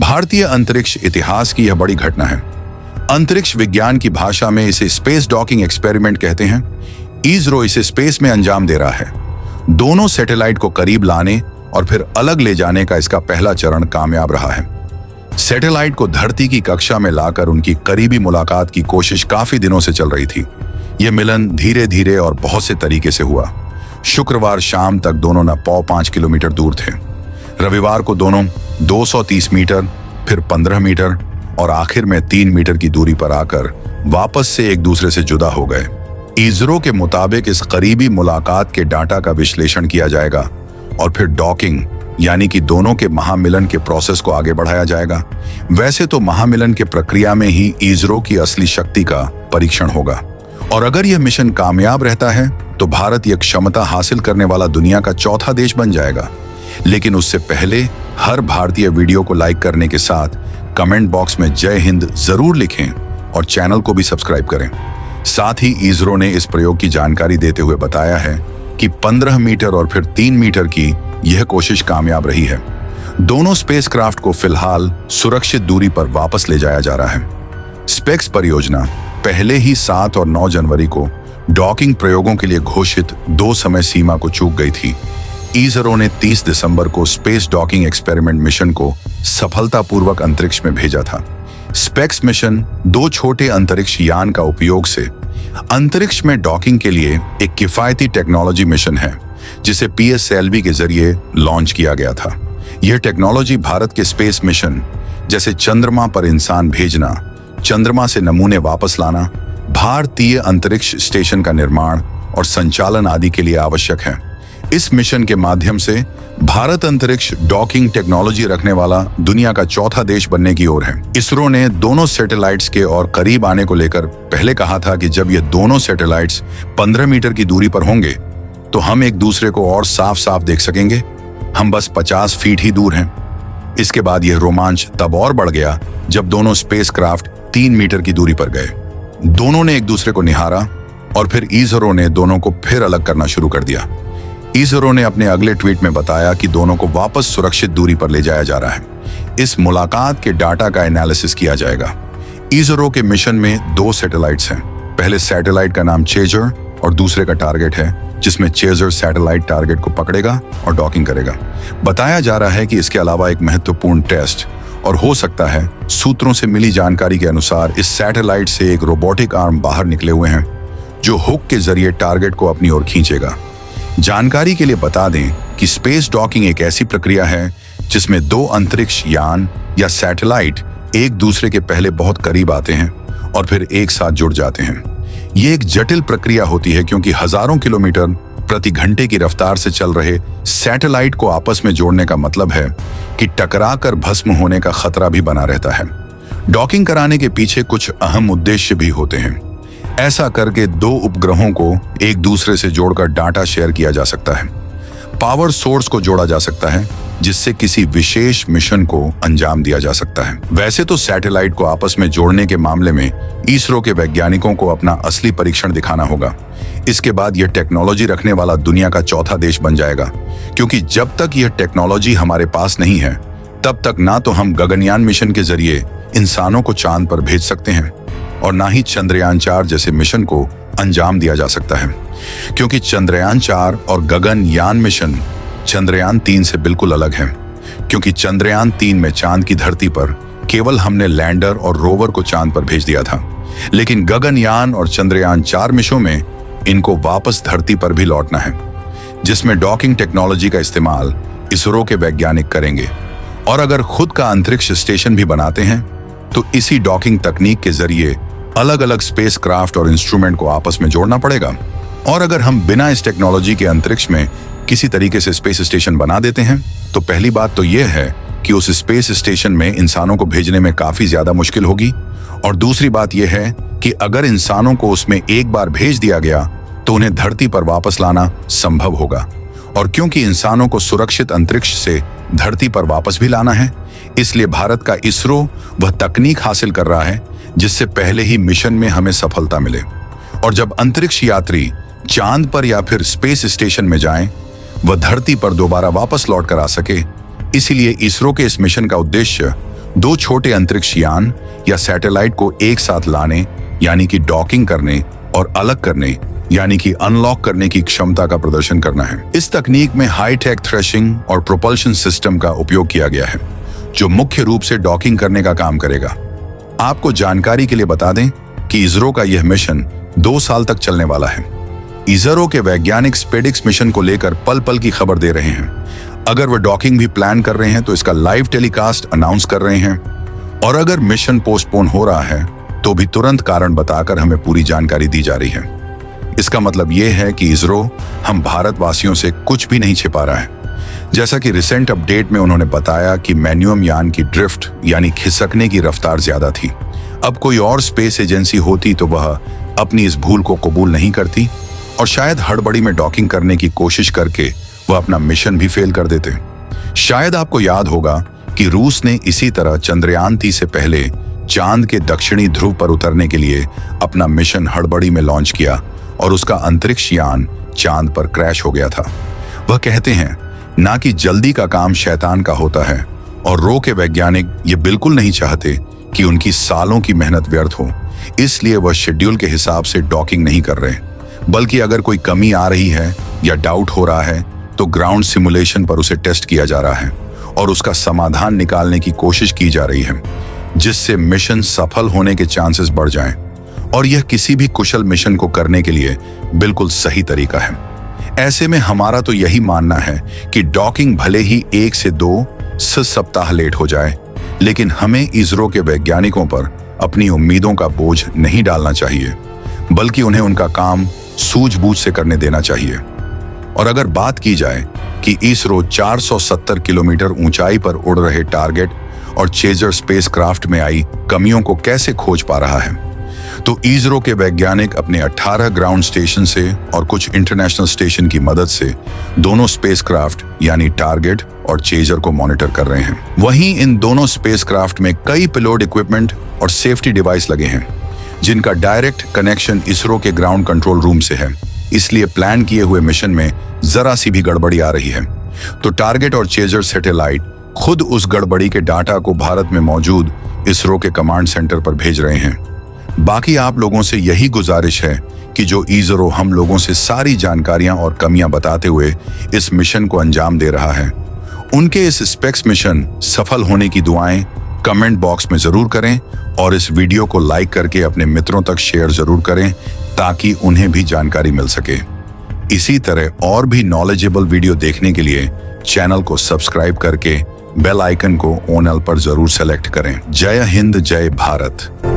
भारतीय अंतरिक्ष इतिहास की यह बड़ी घटना है। अंतरिक्ष विज्ञान की भाषा में इसे स्पेस डॉकिंग एक्सपेरिमेंट कहते हैं। इसरो इसे स्पेस में अंजाम दे रहा है। दोनों सैटेलाइट को करीब लाने और फिर अलग ले जाने का इसका पहला चरण कामयाब रहा है। सैटेलाइट को धरती की कक्षा में लाकर उनकी करीबी मुलाकात की कोशिश काफी दिनों से चल रही थी। यह मिलन धीरे धीरे और बहुत से तरीके से हुआ। शुक्रवार शाम तक दोनों न 5 किलोमीटर दूर थे। रविवार को दोनों 230 मीटर, फिर 15 मीटर और आखिर में 3 मीटर की दूरी पर आकर वापस से एक दूसरे से जुदा हो गए। इसरो के मुताबिक इस करीबी मुलाकात के डाटा का विश्लेषण किया जाएगा और फिर डॉकिंग यानी कि दोनों के महामिलन के प्रोसेस को आगे बढ़ाया जाएगा। वैसे तो महामिलन के प्रक्रिया में ही इसरो की असली शक्ति का परीक्षण होगा और अगर यह मिशन कामयाब रहता है तो भारत यह क्षमता हासिल करने वाला दुनिया का चौथा देश बन जाएगा। लेकिन उससे पहले हर भारतीय वीडियो को लाइक करने के साथ कमेंट बॉक्स में जय हिंद जरूर लिखें और चैनल को भी सब्सक्राइब करें। साथ ही इसरो ने इस प्रयोग की जानकारी देते हुए बताया है कि 15 मीटर और फिर 3 मीटर की यह कोशिश कामयाब रही है। दोनों स्पेसक्राफ्ट को फिलहाल सुरक्षित दूरी पर वापस ले जाया जा रहा है। स्पेक्स परियोजना पहले ही 7 और 9 जनवरी को डॉकिंग प्रयोगों के लिए घोषित 2 समय सीमा को चूक गई थी। इसरो ने 30 दिसंबर को स्पेस डॉकिंग एक्सपेरिमेंट मिशन को सफलतापूर्वक अंतरिक्ष में भेजा था। स्पेक्स मिशन 2 छोटे अंतरिक्ष यान का उपयोग से अंतरिक्ष में डॉकिंग के लिए एक किफायती टेक्नोलॉजी मिशन है जिसे PSLV के जरिए लॉन्च किया गया था। यह टेक्नोलॉजी भारत के स्पेस मिशन जैसे चंद्रमा पर इंसान भेजना, चंद्रमा से नमूने वापस लाना, भारतीय अंतरिक्ष स्टेशन का निर्माण और संचालन आदि के लिए आवश्यक है। इस मिशन के माध्यम से भारत अंतरिक्ष डॉकिंग टेक्नोलॉजी रखने वाला दुनिया का चौथा देश बनने की ओर है। इसरो ने दोनों सैटेलाइट्स के और करीब आने को लेकर पहले कहा था कि जब ये दोनों सैटेलाइट्स 15 मीटर की दूरी पर होंगे तो हम एक दूसरे को और साफ साफ देख सकेंगे। हम बस 50 फीट ही दूर हैं। इसके बाद यह रोमांच तब और बढ़ गया जब दोनों स्पेसक्राफ्ट 3 मीटर की दूरी पर गए। दोनों ने एक दूसरे को निहारा और फिर इसरो ने दोनों को फिर अलग करना शुरू कर दिया। इसरो ने अपने अगले ट्वीट में बताया कि दोनों को वापस सुरक्षित दूरी पर ले जाया जा रहा है। इस मुलाकात के डाटा का एनालिसिस किया जाएगा। इसरो के मिशन में 2 सैटेलाइट्स हैं। पहले सैटेलाइट का नाम चेजर और दूसरे का टारगेट है, जिसमें चेजर सैटेलाइट टारगेट को पकड़ेगा और डॉकिंग करेगा। बताया जा रहा है कि इसके अलावा एक महत्वपूर्ण टेस्ट और हो सकता है, सूत्रों से मिली जानकारी के अनुसार इस सैटेलाइट से एक रोबोटिक आर्म बाहर निकले हुए हैं जो हुक के जरिए टारगेट को अपनी ओर खींचेगा। जानकारी के लिए बता दें कि स्पेस डॉकिंग एक ऐसी प्रक्रिया है जिसमें 2 अंतरिक्ष यान या सैटेलाइट एक दूसरे के पहले बहुत करीब आते हैं और फिर एक साथ जुड़ जाते हैं। ये एक जटिल प्रक्रिया होती है क्योंकि हजारों किलोमीटर प्रति घंटे की रफ्तार से चल रहे सैटेलाइट को आपस में जोड़ने का मतलब है कि टकराकर भस्म होने का खतरा भी बना रहता है। डॉकिंग कराने के पीछे कुछ अहम उद्देश्य भी होते हैं। ऐसा करके 2 उपग्रहों को एक दूसरे से जोड़कर डाटा शेयर किया जा सकता है। पावर सोर्स को जोड़ा जा सकता है जिससे किसी विशेष मिशन को अंजाम दिया जा सकता है। वैसे तो सैटेलाइट को आपस में जोड़ने के मामले में इसरो के वैज्ञानिकों को अपना असली परीक्षण दिखाना होगा। इसके बाद यह टेक्नोलॉजी रखने वाला दुनिया का चौथा देश बन जाएगा, क्योंकि जब तक यह टेक्नोलॉजी हमारे पास नहीं है तब तक ना तो हम गगनयान मिशन के जरिए इंसानों को चांद पर भेज सकते हैं और ना ही चंद्रयान 4 जैसे मिशन को अंजाम दिया जा सकता है, क्योंकि चंद्रयान 4 और गगनयान मिशन चंद्रयान 3 से बिल्कुल अलग है। क्योंकि चंद्रयान 3 में चांद की धरती पर केवल हमने लैंडर और रोवर को चांद पर भेज दिया था, लेकिन गगनयान और चंद्रयान 4 मिशनों में इनको वापस धरती पर भी लौटना है, जिसमें डॉकिंग टेक्नोलॉजी का इस्तेमाल इसरो के वैज्ञानिक करेंगे। और अगर खुद का अंतरिक्ष स्टेशन भी बनाते हैं तो इसी डॉकिंग तकनीक के जरिए अलग अलग स्पेसक्राफ्ट और इंस्ट्रूमेंट को आपस में जोड़ना पड़ेगा। और अगर हम बिना इस टेक्नोलॉजी के अंतरिक्ष में किसी तरीके से स्पेस स्टेशन बना देते हैं तो पहली बात तो यह है कि उस स्पेस स्टेशन में इंसानों को भेजने में काफी ज्यादा मुश्किल होगी, और दूसरी बात यह है कि अगर इंसानों को उसमें एक बार भेज दिया गया तो उन्हें धरती पर वापस लाना संभव होगा। और क्योंकि इंसानों को सुरक्षित अंतरिक्ष से धरती पर वापस भी लाना है, इसलिए भारत का इसरो वह तकनीक हासिल कर रहा है जिससे पहले ही मिशन में हमें सफलता मिले। और जब अंतरिक्ष यात्री चांद पर या फिर स्पेस स्टेशन में जाएं, वह धरती पर दोबारा वापस लौट कर आ सके। इसीलिए इसरो के इस मिशन का उद्देश्य दो छोटे अंतरिक्ष यान या सैटेलाइट को एक साथ लाने यानी कि डॉकिंग करने और अलग करने यानी कि अनलॉक करने की क्षमता का प्रदर्शन करना है। इस तकनीक में हाईटेक थ्रेशिंग और प्रोपल्शन सिस्टम का उपयोग किया गया है, जो मुख्य रूप से डॉकिंग करने का काम करेगा। आपको जानकारी के लिए बता दें कि इसरो का यह मिशन 2 साल तक चलने वाला है। इसरो के वैज्ञानिक स्पेडिक्स मिशन को लेकर पल पल की खबर दे रहे हैं। अगर वह डॉकिंग भी प्लान कर रहे हैं तो इसका लाइव टेलीकास्ट अनाउंस कर रहे हैं, और अगर मिशन पोस्टपोन हो रहा है तो भी तुरंत कारण बताकर हमें पूरी जानकारी दी जा रही है। इसका मतलब यह है कि इसरो हम भारतवासियों से कुछ भी नहीं छिपा रहा है। जैसा कि रिसेंट अपडेट में उन्होंने बताया कि मैन्युअम यान की ड्रिफ्ट यानी खिसकने की रफ्तार ज्यादा थी। अब कोई और स्पेस एजेंसी होती तो वह अपनी इस भूल को कबूल नहीं करती और शायद हड़बड़ी में डॉकिंग करने की कोशिश करके वह अपना मिशन भी फेल कर देते। शायद आपको याद होगा कि रूस ने इसी तरह चंद्रयान-3 से पहले चांद के दक्षिणी ध्रुव पर उतरने के लिए अपना मिशन हड़बड़ी में लॉन्च किया और उसका अंतरिक्ष यान चांद पर क्रैश हो गया था। वह कहते हैं ना कि जल्दी का काम शैतान का होता है, और रो के वैज्ञानिक ये बिल्कुल नहीं चाहते कि उनकी सालों की मेहनत व्यर्थ हो। इसलिए वह शेड्यूल के हिसाब से डॉकिंग नहीं कर रहे, बल्कि अगर कोई कमी आ रही है या डाउट हो रहा है तो ग्राउंड सिमुलेशन पर उसे टेस्ट किया जा रहा है और उसका समाधान निकालने की कोशिश की जा रही है, जिससे मिशन सफल होने के चांसेस बढ़ जाएं। और यह किसी भी कुशल मिशन को करने के लिए बिल्कुल सही तरीका है। ऐसे में हमारा तो यही मानना है कि डॉकिंग भले ही 1 से 2 सप्ताह लेट हो जाए, लेकिन हमें इसरो के वैज्ञानिकों पर अपनी उम्मीदों का बोझ नहीं डालना चाहिए, बल्कि उन्हें उनका काम सूझबूझ से करने देना चाहिए। और अगर बात की जाए कि इसरो 470 किलोमीटर ऊंचाई पर उड़ रहे टारगेट और चेजर स्पेसक्राफ्ट में आई कमियों को कैसे खोज पा रहा है, तो इसरो के वैज्ञानिक अपने 18 ग्राउंड स्टेशन से और कुछ इंटरनेशनल स्टेशन की मदद से दोनों स्पेसक्राफ्ट यानी टारगेट और चेजर को मॉनिटर कर रहे हैं। वहीं इन दोनों स्पेसक्राफ्ट में कई पेलोड इक्विपमेंट और सेफ्टी डिवाइस लगे हैं, जिनका डायरेक्ट कनेक्शन इसरो के ग्राउंड कंट्रोल रूम से है। इसलिए प्लान किए हुए मिशन में जरा सी भी गड़बड़ी आ रही है तो टारगेट और चेजर सैटेलाइट खुद उस गड़बड़ी के डाटा को भारत में मौजूद इसरो के कमांड सेंटर पर भेज रहे हैं। बाकी आप लोगों से यही गुजारिश है कि जो इसरो हम लोगों से सारी जानकारियां और कमियां बताते हुए इस मिशन को अंजाम दे रहा है, उनके इस स्पेक्स मिशन सफल होने की दुआएं कमेंट बॉक्स में जरूर करें और इस वीडियो को लाइक करके अपने मित्रों तक शेयर जरूर करें ताकि उन्हें भी जानकारी मिल सके। इसी तरह और भी नॉलेजेबल वीडियो देखने के लिए चैनल को सब्सक्राइब करके बेल आइकन को ऑन ऑल पर जरूर सेलेक्ट करें। जय हिंद, जय भारत।